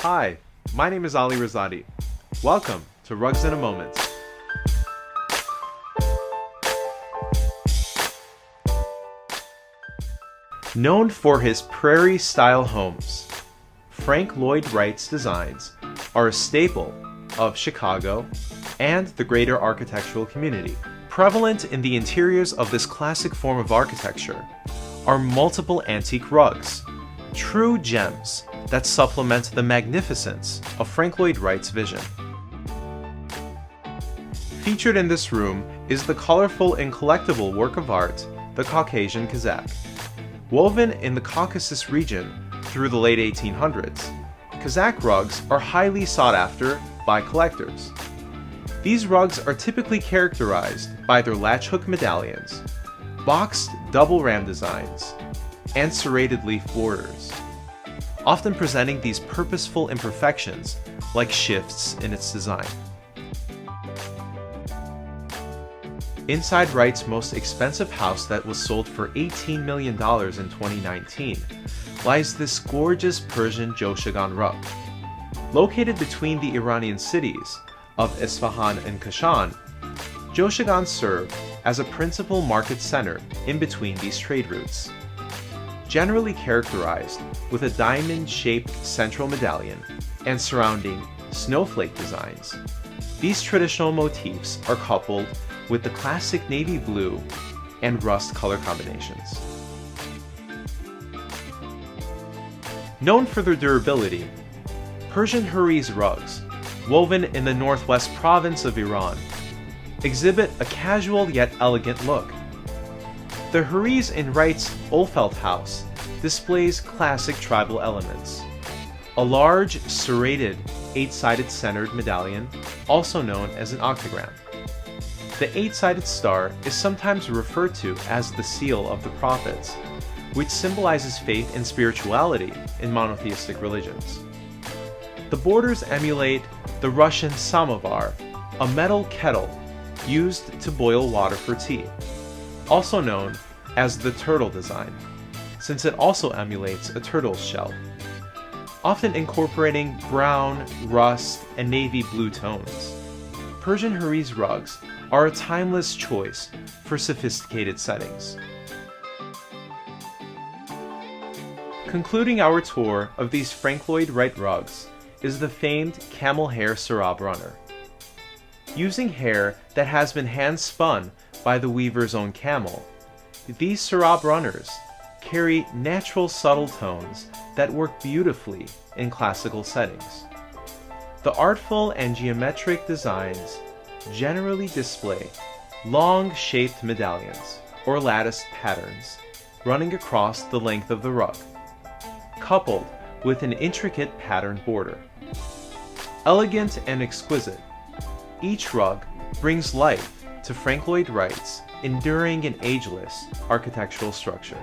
Hi, my name is Ali Rouzati. Welcome to Rugs in a Moment. Known for his Prairie Style homes, Frank Lloyd Wright's designs are a staple of Chicago and the greater architectural community. Prevalent in the interiors of this classic form of architecture are multiple antique rugs, true gems that supplement the magnificence of Frank Lloyd Wright's vision. Featured in this room is the colorful and collectible work of art, the Caucasian Kazakh. Woven in the Caucasus region through the late 1800s, Kazakh rugs are highly sought after by collectors. These rugs are typically characterized by their latch hook medallions, boxed double ram designs, and serrated leaf borders, often presenting these purposeful imperfections like shifts in its design. Inside Wright's most expensive house that was sold for $18 million in 2019 lies this gorgeous Persian Joshagan rug. Located between the Iranian cities of Isfahan and Kashan, Joshagan served as a principal market center in between these trade routes. Generally characterized with a diamond-shaped central medallion and surrounding snowflake designs, these traditional motifs are coupled with the classic navy blue and rust color combinations. Known for their durability, Persian Hariz rugs, woven in the northwest province of Iran, exhibit a casual yet elegant look. The Hariz in Wright's Ohlfeld house displays classic tribal elements. A large, serrated, 8-sided centered medallion, also known as an octagram. The 8-sided star is sometimes referred to as the seal of the prophets, which symbolizes faith and spirituality in monotheistic religions. The borders emulate the Russian samovar, a metal kettle used to boil water for tea, also known as the turtle design, since it also emulates a turtle's shell, often incorporating brown, rust, and navy blue tones. Persian Hariz rugs are a timeless choice for sophisticated settings. Concluding our tour of these Frank Lloyd Wright rugs is the famed camel hair sarab runner. Using hair that has been hand-spun by the weaver's own camel, these sarab runners carry natural subtle tones that work beautifully in classical settings. The artful and geometric designs generally display long-shaped medallions or latticed patterns running across the length of the rug, coupled with an intricate patterned border. Elegant and exquisite, each rug brings life to Frank Lloyd Wright's enduring and ageless architectural structure.